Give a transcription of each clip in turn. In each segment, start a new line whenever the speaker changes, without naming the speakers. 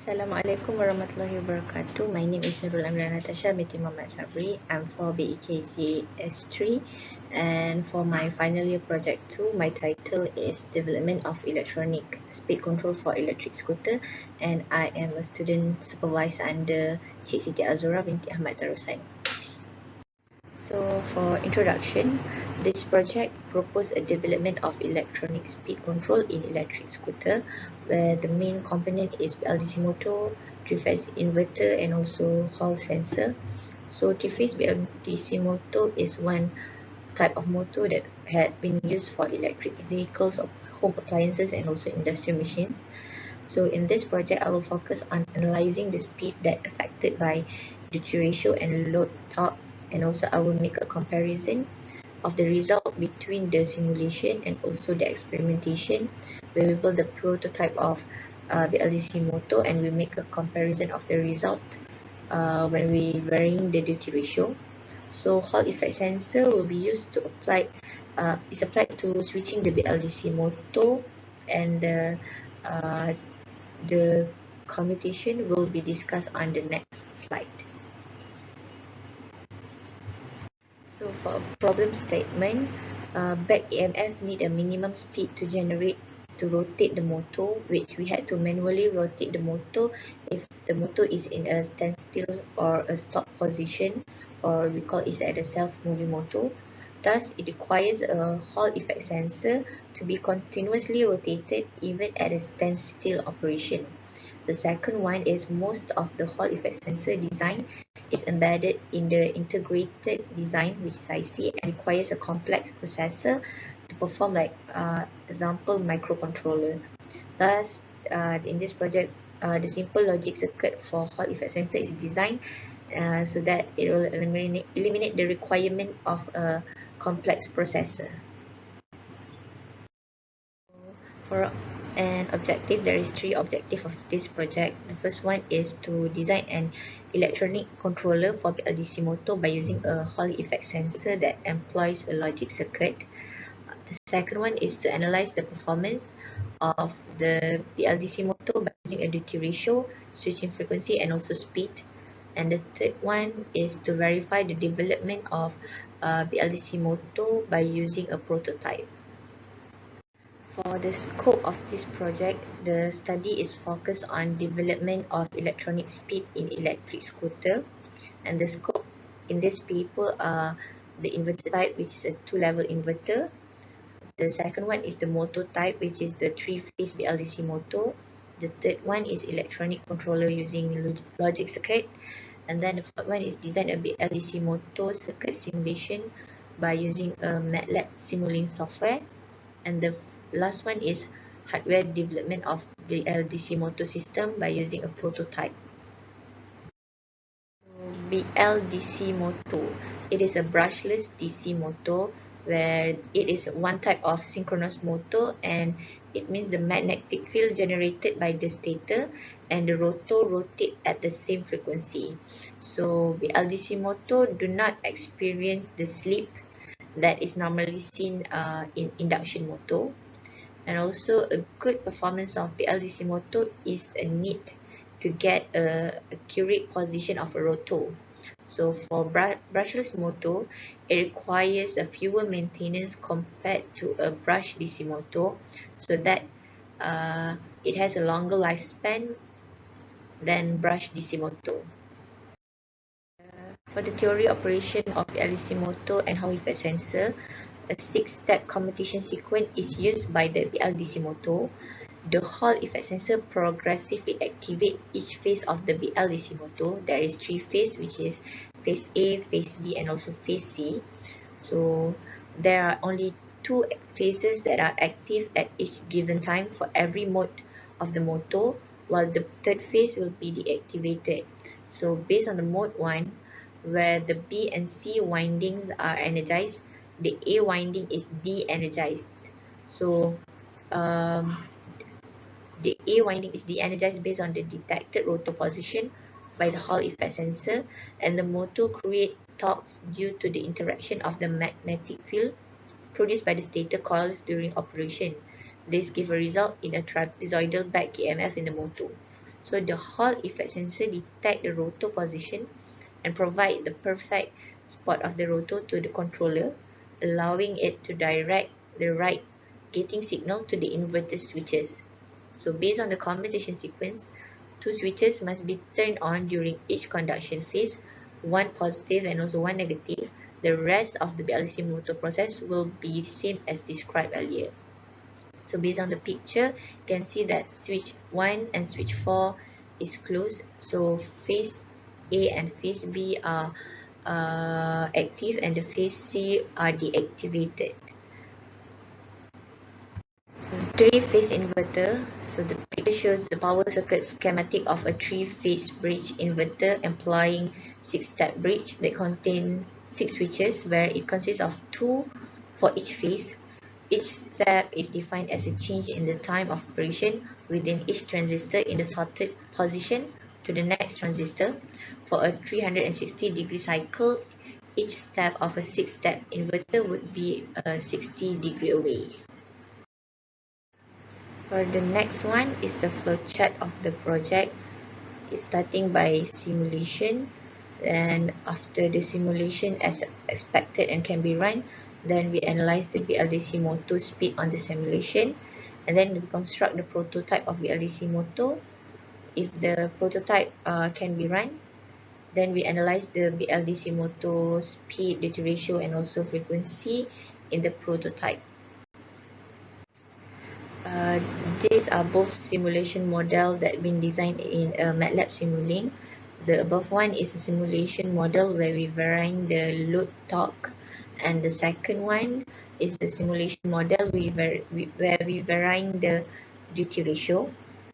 Assalamualaikum warahmatullahi wabarakatuh. My name is Nurul, Amira, Natasha, binti Mohamad, Sabri. I'm for BEKC S3, and for my final year project 2, my title is Development of Electronic Speed Control for Electric Scooter, and I am a student supervisor under Siti Azura, binti Ahmad, Tarusan. So for introduction, this project proposed a development of electronic speed control in electric scooter, where the main component is BLDC motor, three-phase inverter, and also hall sensor. So three-phase BLDC motor is one type of motor that had been used for electric vehicles, home appliances, and also industrial machines. So in this project, I will focus on analyzing the speed that affected by duty ratio and load torque, and also I will make a comparison of the result between the simulation and also the experimentation, where we build the prototype of the LDC motor, and we make a comparison of the result when we varying the duty ratio. So Hall effect sensor will be used to apply is applied to switching the BLDC motor, and the commutation will be discussed on the next slide. So for problem statement, back EMF need a minimum speed to rotate the motor, which we had to manually rotate the motor if the motor is in a standstill or a stop position, or we call it as a self-moving motor. Thus, it requires a Hall effect sensor to be continuously rotated even at a standstill operation. The second one is most of the Hall effect sensor design is embedded in the integrated design, which is IC, and requires a complex processor to perform, like example, microcontroller. Thus, in this project, the simple logic circuit for Hall effect sensor is designed so that it will eliminate the requirement of a complex processor. For an objective, there is 3 objectives of this project. The first one is to design an electronic controller for BLDC motor by using a Hall effect sensor that employs a logic circuit. The second one is to analyze the performance of the BLDC motor by using a duty ratio, switching frequency, and also speed. And the third one is to verify the development of BLDC motor by using a prototype. For the scope of this project, the study is focused on development of electronic speed in electric scooter, and the scope in this paper are the inverter type, which is a 2-level inverter. The second one is the motor type, which is the 3-phase BLDC motor. The third one is electronic controller using logic circuit, and then the fourth one is design a BLDC motor circuit simulation by using a MATLAB simulating software, and the last one is hardware development of the BLDC motor system by using a prototype. BLDC motor, it is a brushless DC motor where it is one type of synchronous motor, and it means the magnetic field generated by the stator and the rotor rotate at the same frequency. So BLDC motor do not experience the slip that is normally seen in induction motor. And also, a good performance of BLDC motor is a need to get a accurate position of a rotor. So for brushless motor, it requires a fewer maintenance compared to a brush DC motor, so that it has a longer lifespan than brush DC motor. For the theory operation of BLDC motor and Hall effect sensor, a 6-step commutation sequence is used by the BLDC motor. The Hall effect sensor progressively activates each phase of the BLDC motor. There is 3 phases, which is phase A, phase B, and also phase C. So there are only 2 phases that are active at each given time for every mode of the motor, while the third phase will be deactivated. So based on the mode 1, where the B and C windings are energized, the A winding is de-energized. So the A winding is de-energized based on the detected rotor position by the Hall effect sensor, and the motor creates torques due to the interaction of the magnetic field produced by the stator coils during operation. This gives a result in a trapezoidal back EMF in the motor. So the Hall effect sensor detect the rotor position and provide the perfect spot of the rotor to the controller, allowing it to direct the right gating signal to the inverter switches. So based on the commutation sequence, two switches must be turned on during each conduction phase, one positive and also one negative. The rest of the BLDC motor process will be the same as described earlier. So based on the picture, you can see that switch 1 and switch 4 is closed. So phase A and phase B are active and the phase C are deactivated. So three-phase inverter. So the picture shows the power circuit schematic of a three-phase bridge inverter employing six-step bridge that contain 6 switches, where it consists of 2 for each phase. Each step is defined as a change in the time of operation within each transistor in the sorted position to the next transistor. For a 360-degree cycle, each step of a 6-step inverter would be 60 degrees away. For the next one is the flowchart of the project. It's starting by simulation, and after the simulation as expected and can be run, then we analyze the BLDC motor speed on the simulation, and then we construct the prototype of BLDC motor. If the prototype can be run, then we analyze the BLDC motor speed, duty ratio, and also frequency in the prototype. These are both simulation model that been designed in MATLAB Simulink. The above one is a simulation model where we varying the load torque, and the second one is the simulation model where we varying the duty ratio,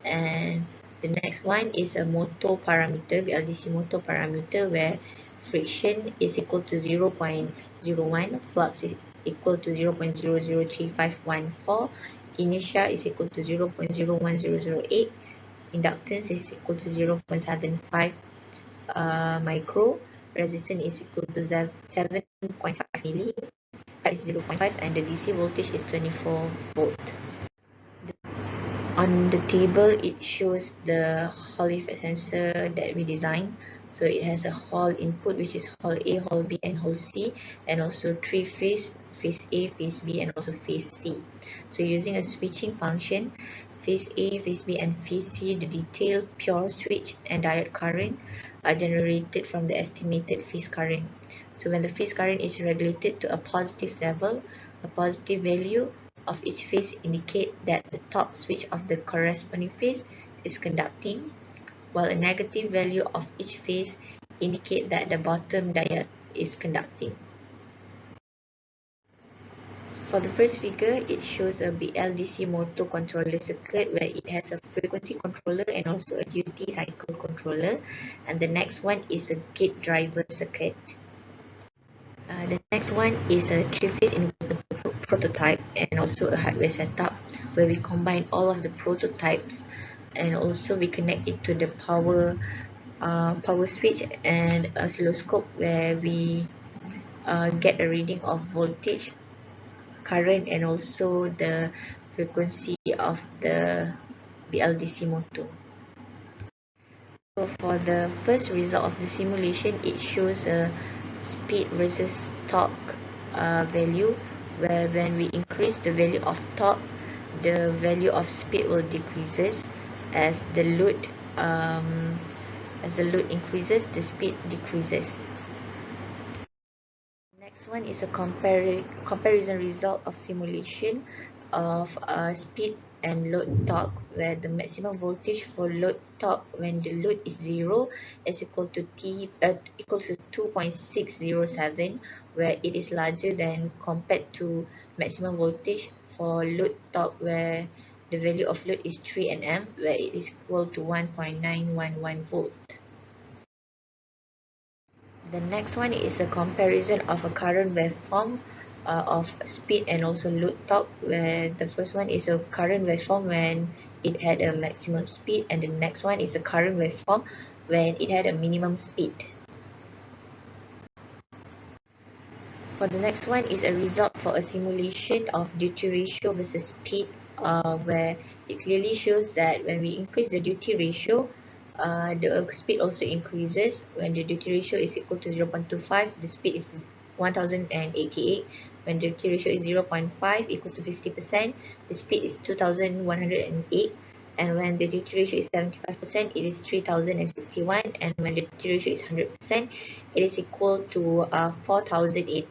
and the next one is a motor parameter, BLDC motor parameter, where friction is equal to 0.01, flux is equal to 0.003514, inertia is equal to 0.01008, inductance is equal to 0.75 micro, resistance is equal to 7.5 milli, is 0.5, and the DC voltage is 24 volt. On the table, it shows the Hall effect sensor that we designed. So it has a Hall input, which is Hall A, Hall B, and Hall C, and also three phase A, phase B, and also phase C. So using a switching function, phase A, phase B, and phase C, the detailed pure switch and diode current are generated from the estimated phase current. So when the phase current is regulated to a positive level, a positive value of each phase indicate that the top switch of the corresponding phase is conducting, while a negative value of each phase indicate that the bottom diode is conducting. For the first figure, it shows a BLDC motor controller circuit where it has a frequency controller and also a duty cycle controller, and the next one is a gate driver circuit. The next one is a three-phase inverter prototype and also a hardware setup where we combine all of the prototypes, and also we connect it to the power switch and oscilloscope where we get a reading of voltage, current, and also the frequency of the BLDC motor. So for the first result of the simulation, it shows a speed versus torque value, where when we increase the value of torque, the value of speed will decreases. As the load increases, the speed decreases. Next one is a comparison result of simulation of speed and load torque, where the maximum voltage for load torque when the load is 0 is equal to 2.607, where it is larger than compared to maximum voltage for load torque where the value of load is 3 nm, where it is equal to 1.911 volt. The next one is a comparison of a current waveform of speed and also load torque, where the first one is a current waveform when it had a maximum speed, and the next one is a current waveform when it had a minimum speed. For the next one is a result for a simulation of duty ratio versus speed where it clearly shows that when we increase the duty ratio, the speed also increases. When the duty ratio is equal to 0.25, the speed is 1088. When the duty ratio is 0.5 equals to 50%, the speed is 2108. And when the duty ratio is 75%, it is 3061. And when the duty ratio is 100%, it is equal to 4008.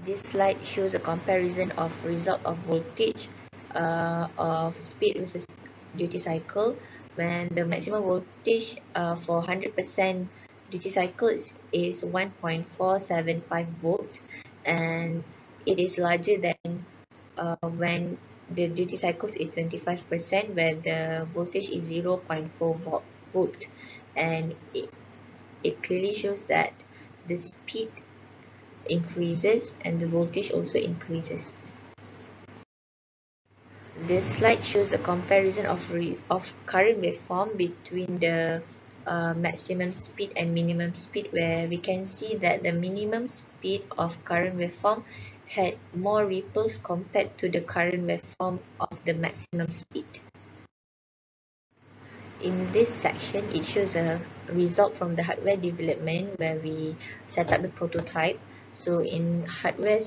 This slide shows a comparison of result of voltage of speed versus duty cycle. When the maximum voltage for 100% duty cycle is 1.475 volt, and it is larger than when the duty cycle is 25%, where the voltage is 0.4 volt, and it clearly shows that the speed increases and the voltage also increases. This slide shows a comparison of current waveform between the maximum speed and minimum speed, where we can see that the minimum speed of current waveform had more ripples compared to the current waveform of the maximum speed. In this section, it shows a result from the hardware development where we set up the prototype. So in hardware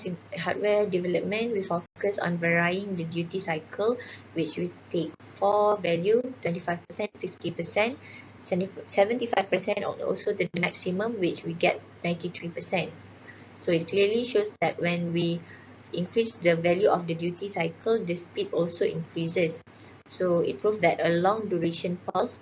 development, we focus on varying the duty cycle, which we take 4 value, 25%, 50%, 75%, and also the maximum, which we get 93%. So it clearly shows that when we increase the value of the duty cycle, the speed also increases. So it proves that a long duration pulse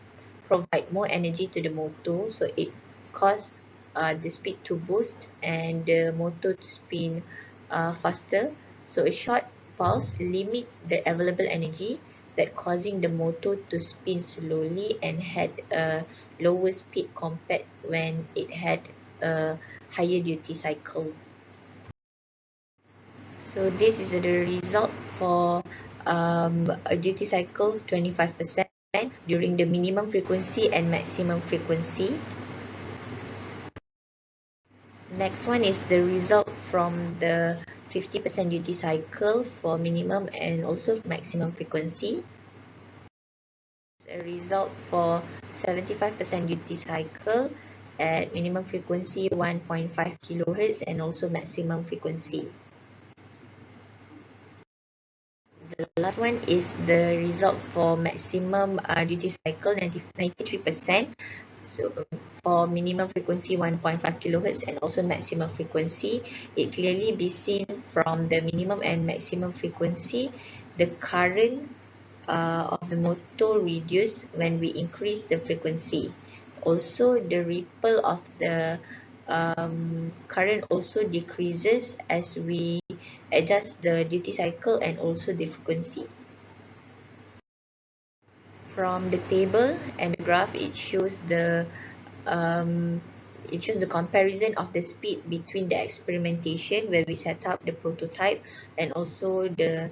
provide more energy to the motor, so it causes the speed to boost and the motor to spin faster. So a short pulse limit the available energy, that causing the motor to spin slowly and had a lower speed compared when it had a higher duty cycle. So this is the result for a duty cycle 25% during the minimum frequency and maximum frequency. Next one is the result from the 50% duty cycle for minimum and also maximum frequency. A result for 75% duty cycle at minimum frequency 1.5 kHz and also maximum frequency. The last one is the result for maximum duty cycle 93%. So for minimum frequency 1.5 kHz and also maximum frequency, it clearly be seen from the minimum and maximum frequency, the current of the motor reduce when we increase the frequency. Also, the ripple of the current also decreases as we adjust the duty cycle and also the frequency. From the table and the graph, it shows the comparison of the speed between the experimentation where we set up the prototype and also the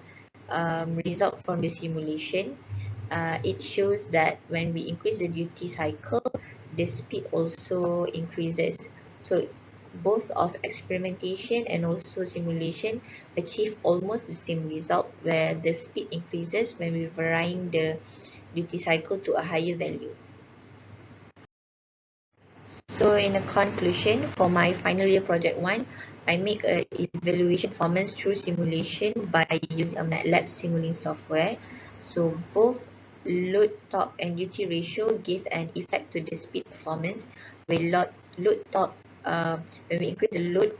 result from the simulation. It shows that when we increase the duty cycle, the speed also increases. So both of experimentation and also simulation achieve almost the same result, where the speed increases when we varying the duty cycle to a higher value. So in a conclusion, for my final year project 1, I make a evaluation performance through simulation by using a MATLAB simulating software. So both load torque and duty ratio give an effect to the speed performance. With load torque, when we increase the load,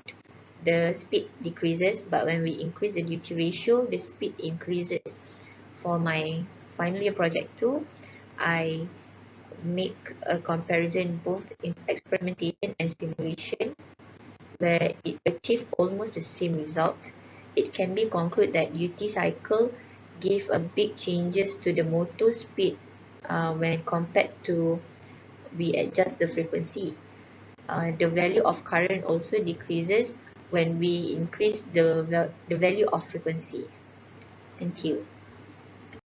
the speed decreases, but when we increase the duty ratio, the speed increases. For my final year project 2, I make a comparison both in experimentation and simulation, where it achieved almost the same result. It can be concluded that duty cycle give a big changes to the motor speed when compared to we adjust the frequency. The value of current also decreases when we increase the value of frequency. Thank you.